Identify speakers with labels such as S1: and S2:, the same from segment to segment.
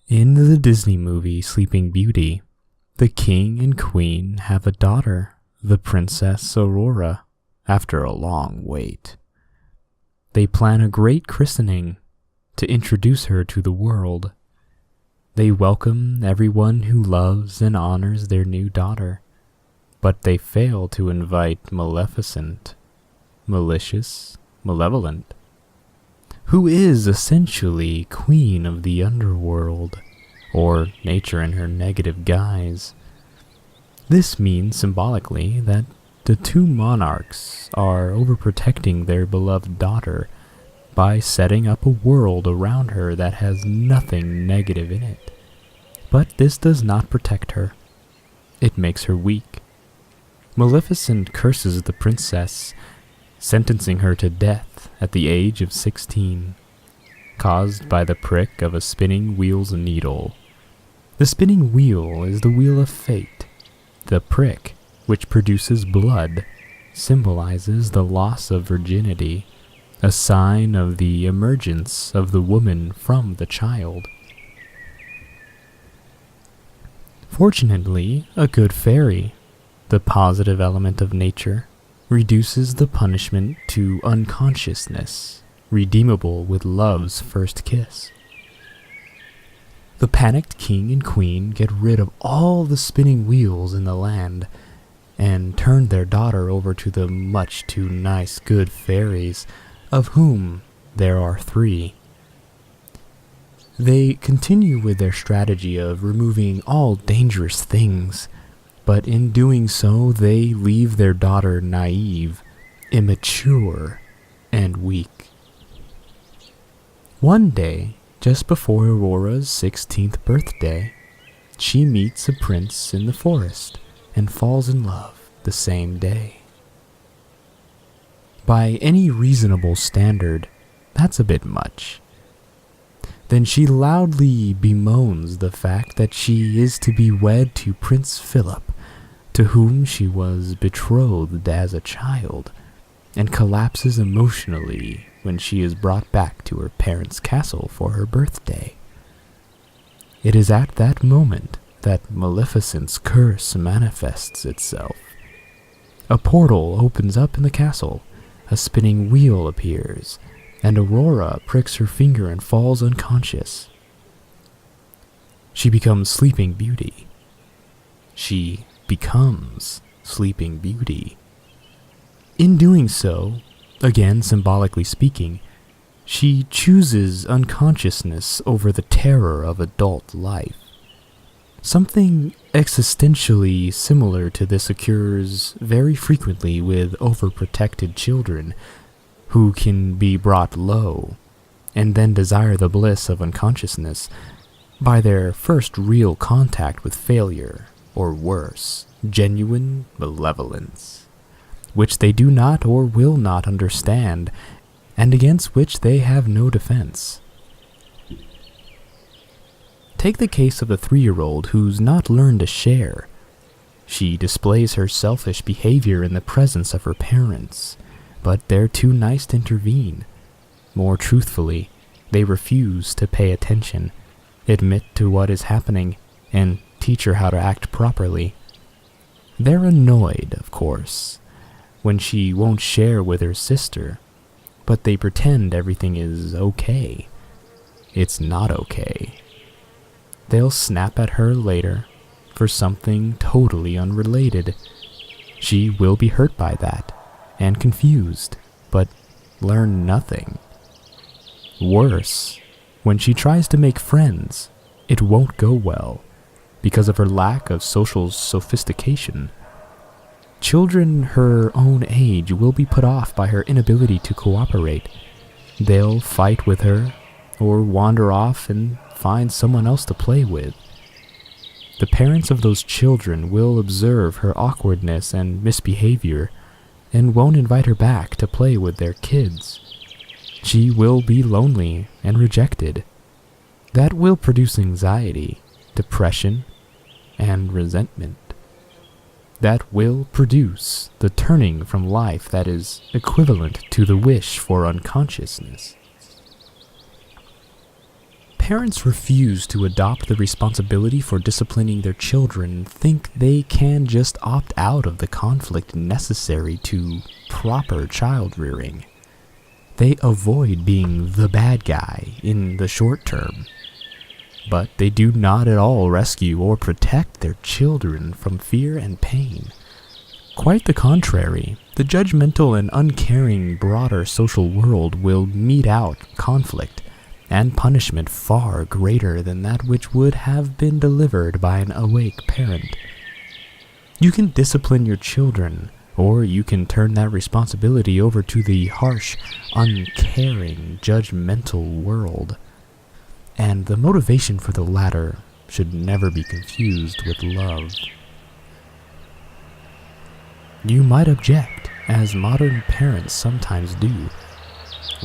S1: In the Disney movie Sleeping Beauty, the king and queen have a daughter, the Princess Aurora, after a long wait. They plan a great christening to introduce her to the world. They welcome everyone who loves and honors their new daughter, but they fail to invite Maleficent, malicious, malevolent, who is essentially queen of the underworld, or nature in her negative guise. This means symbolically that the two monarchs are overprotecting their beloved daughter by setting up a world around her that has nothing negative in it. But this does not protect her. It makes her weak. Maleficent curses the princess, sentencing her to death at the age of 16, caused by the prick of a spinning wheel's needle. The spinning wheel is the wheel of fate. The prick, which produces blood, symbolizes the loss of virginity, a sign of the emergence of the woman from the child. Fortunately, a good fairy, the positive element of nature, reduces the punishment to unconsciousness, redeemable with love's first kiss. The panicked king and queen get rid of all the spinning wheels in the land and turn their daughter over to the much too nice good fairies, of whom there are 3. They continue with their strategy of removing all dangerous things, but in doing so they leave their daughter naive, immature, and weak. One day, just before Aurora's 16th birthday, she meets a prince in the forest and falls in love the same day. By any reasonable standard, that's a bit much. Then she loudly bemoans the fact that she is to be wed to Prince Philip, to whom she was betrothed as a child, and collapses emotionally when she is brought back to her parents' castle for her birthday. It is at that moment that Maleficent's curse manifests itself. A portal opens up in the castle, a spinning wheel appears, and Aurora pricks her finger and falls unconscious. She becomes Sleeping Beauty. She becomes Sleeping Beauty. In doing so, again symbolically speaking, she chooses unconsciousness over the terror of adult life. Something existentially similar to this occurs very frequently with overprotected children who can be brought low and then desire the bliss of unconsciousness by their first real contact with failure, or worse, genuine malevolence, which they do not or will not understand, and against which they have no defense. Take the case of a 3-year-old who's not learned to share. She displays her selfish behavior in the presence of her parents, but they're too nice to intervene. More truthfully, they refuse to pay attention, admit to what is happening, and teach her how to act properly. They're annoyed, of course, when she won't share with her sister, but they pretend everything is okay. It's not okay. They'll snap at her later for something totally unrelated. She will be hurt by that and confused, but learn nothing. Worse, when she tries to make friends, it won't go well because of her lack of social sophistication. Children her own age will be put off by her inability to cooperate. They'll fight with her or wander off and find someone else to play with. The parents of those children will observe her awkwardness and misbehavior and won't invite her back to play with their kids. She will be lonely and rejected. That will produce anxiety, depression, and resentment. That will produce the turning from life that is equivalent to the wish for unconsciousness. parents refuse to adopt the responsibility for disciplining their children, think they can just opt out of the conflict necessary to proper child rearing. They avoid being the bad guy in the short term, but they do not at all rescue or protect their children from fear and pain. Quite the contrary, the judgmental and uncaring broader social world will mete out conflict and punishment far greater than that which would have been delivered by an awake parent. You can discipline your children, or you can turn that responsibility over to the harsh, uncaring, judgmental world. And the motivation for the latter should never be confused with love. You might object, as modern parents sometimes do.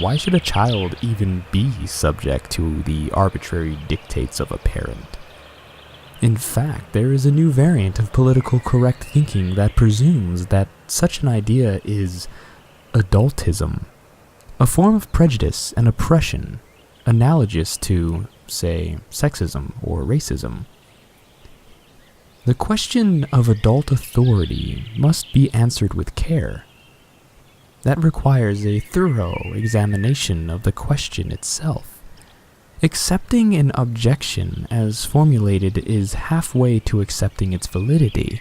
S1: Why should a child even be subject to the arbitrary dictates of a parent? In fact, there is a new variant of political correct thinking that presumes that such an idea is adultism, a form of prejudice and oppression analogous to, say, sexism or racism. The question of adult authority must be answered with care. That requires a thorough examination of the question itself. Accepting an objection as formulated is halfway to accepting its validity,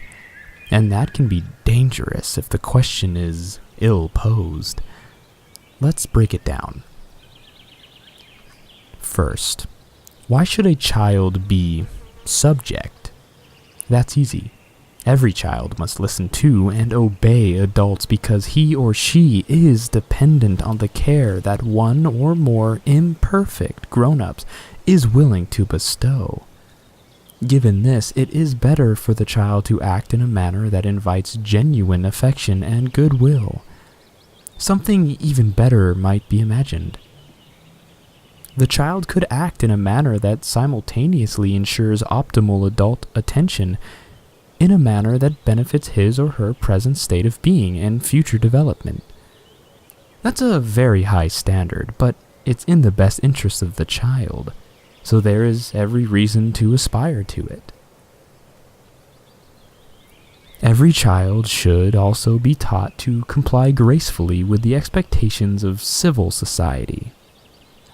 S1: and that can be dangerous if the question is ill-posed. Let's break it down. First, why should a child be subject? That's easy. Every child must listen to and obey adults because he or she is dependent on the care that one or more imperfect grown-ups is willing to bestow. Given this, it is better for the child to act in a manner that invites genuine affection and goodwill. Something even better might be imagined. The child could act in a manner that simultaneously ensures optimal adult attention in a manner that benefits his or her present state of being and future development. That's a very high standard, but it's in the best interest of the child, so there is every reason to aspire to it. Every child should also be taught to comply gracefully with the expectations of civil society.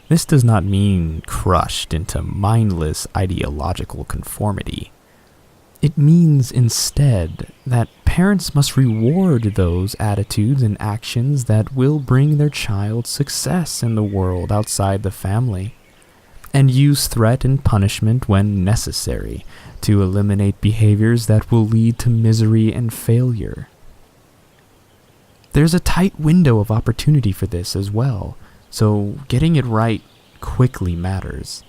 S1: This does not mean crushed into mindless ideological conformity. It means instead that parents must reward those attitudes and actions that will bring their child success in the world outside the family, and use threat and punishment when necessary to eliminate behaviors that will lead to misery and failure. There's a tight window of opportunity for this as well, so getting it right quickly matters.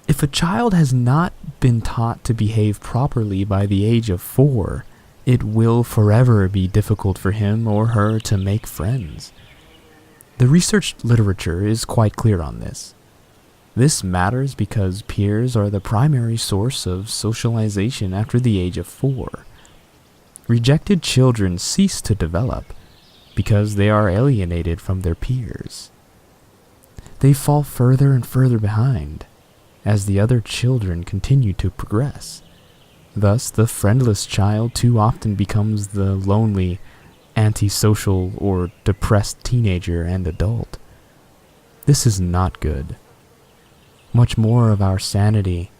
S1: If a child has not been taught to behave properly by the age of 4, it will forever be difficult for him or her to make friends. The research literature is quite clear on this. This matters because peers are the primary source of socialization after the age of 4. Rejected children cease to develop because they are alienated from their peers. They fall further and further behind as the other children continue to progress. Thus, the friendless child too often becomes the lonely, antisocial, or depressed teenager and adult. This is not good. Much more of our sanity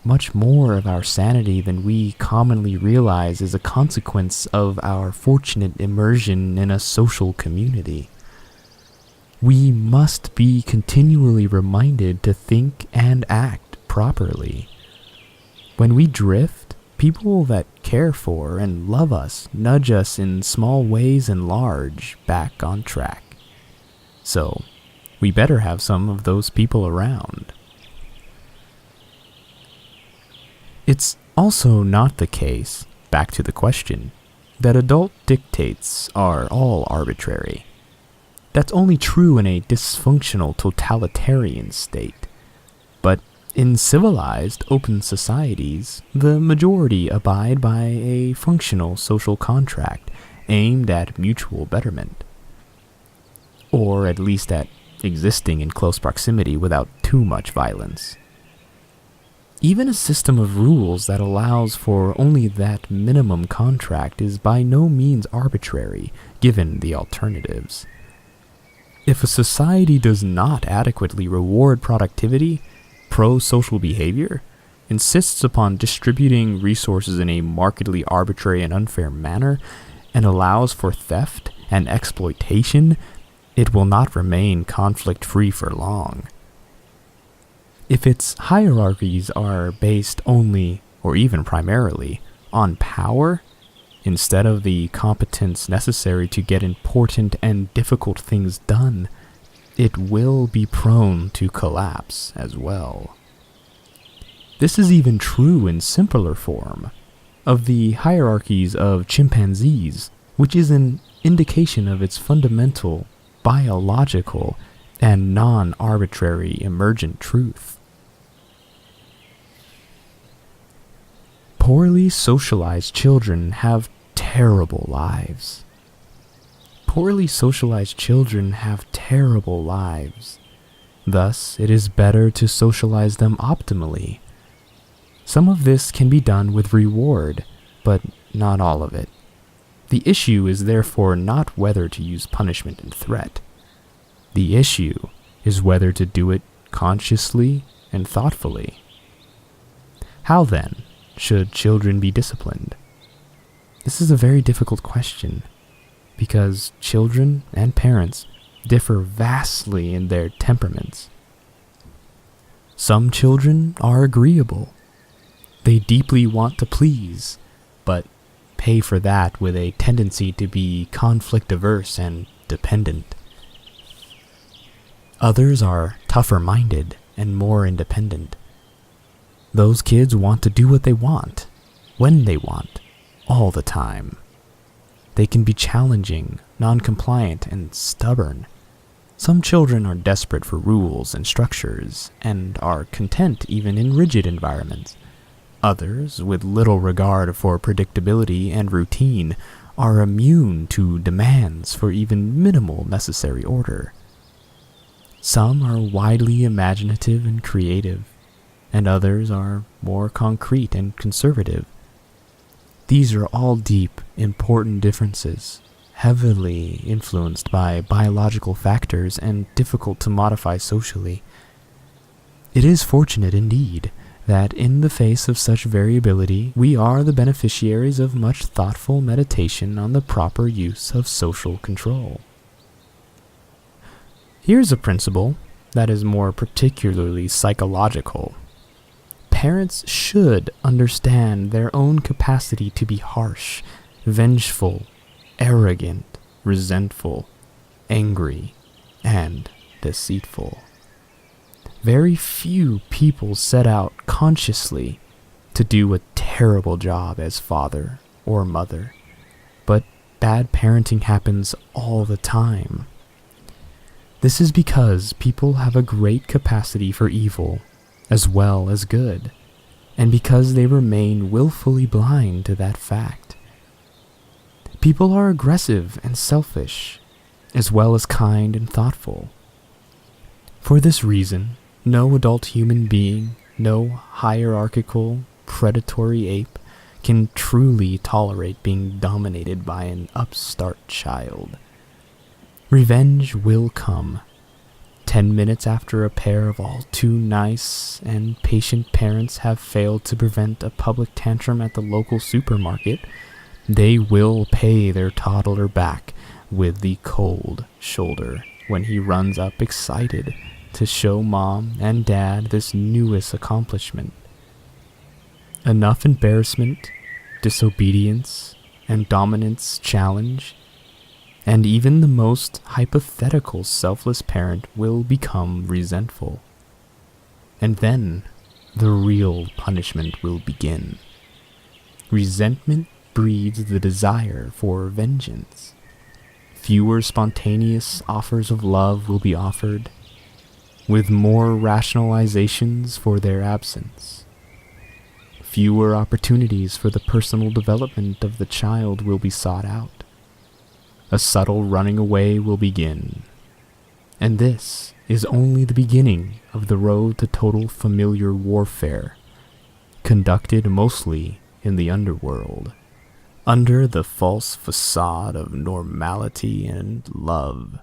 S1: than we commonly realize is a consequence of our fortunate immersion in a social community. We must be continually reminded to think and act properly. When we drift, people that care for and love us nudge us in small ways and large back on track. So, we better have some of those people around. It's also not the case, back to the question, that adult dictates are all arbitrary. That's only true in a dysfunctional totalitarian state. But in civilized, open societies, the majority abide by a functional social contract aimed at mutual betterment. Or at least at existing in close proximity without too much violence. Even a system of rules that allows for only that minimum contract is by no means arbitrary, given the alternatives. If a society does not adequately reward productivity, pro-social behavior, insists upon distributing resources in a markedly arbitrary and unfair manner, and allows for theft and exploitation, it will not remain conflict-free for long. If its hierarchies are based only, or even primarily, on power, instead of the competence necessary to get important and difficult things done, it will be prone to collapse as well. This is even true in simpler form, of the hierarchies of chimpanzees, which is an indication of its fundamental, biological, and non-arbitrary emergent truth. Poorly socialized children have terrible lives. Poorly socialized children have terrible lives. Thus, it is better to socialize them optimally. Some of this can be done with reward, but not all of it. The issue is therefore not whether to use punishment and threat. The issue is whether to do it consciously and thoughtfully. How then should children be disciplined? This is a very difficult question, because children and parents differ vastly in their temperaments. Some children are agreeable. They deeply want to please, but pay for that with a tendency to be conflict-averse and dependent. Others are tougher-minded and more independent. Those kids want to do what they want, when they want, all the time. They can be challenging, non-compliant, and stubborn. Some children are desperate for rules and structures, and are content even in rigid environments. Others, with little regard for predictability and routine, are immune to demands for even minimal necessary order. Some are widely imaginative and creative, and others are more concrete and conservative. These are all deep, important differences, heavily influenced by biological factors and difficult to modify socially. It is fortunate indeed that in the face of such variability, we are the beneficiaries of much thoughtful meditation on the proper use of social control. Here's a principle that is more particularly psychological. Parents should understand their own capacity to be harsh, vengeful, arrogant, resentful, angry, and deceitful. Very few people set out consciously to do a terrible job as father or mother, but bad parenting happens all the time. This is because people have a great capacity for evil as well as good, and because they remain willfully blind to that fact. People are aggressive and selfish, as well as kind and thoughtful. For this reason, no adult human being, no hierarchical, predatory ape, can truly tolerate being dominated by an upstart child. Revenge will come. 10 minutes after a pair of all too nice and patient parents have failed to prevent a public tantrum at the local supermarket, they will pay their toddler back with the cold shoulder when he runs up excited to show mom and dad this newest accomplishment. Enough embarrassment, disobedience, and dominance challenge, and even the most hypothetical selfless parent will become resentful. And then the real punishment will begin. Resentment breeds the desire for vengeance. Fewer spontaneous offers of love will be offered, with more rationalizations for their absence. Fewer opportunities for the personal development of the child will be sought out. A subtle running away will begin. And this is only the beginning of the road to total familiar warfare, conducted mostly in the underworld, under the false facade of normality and love.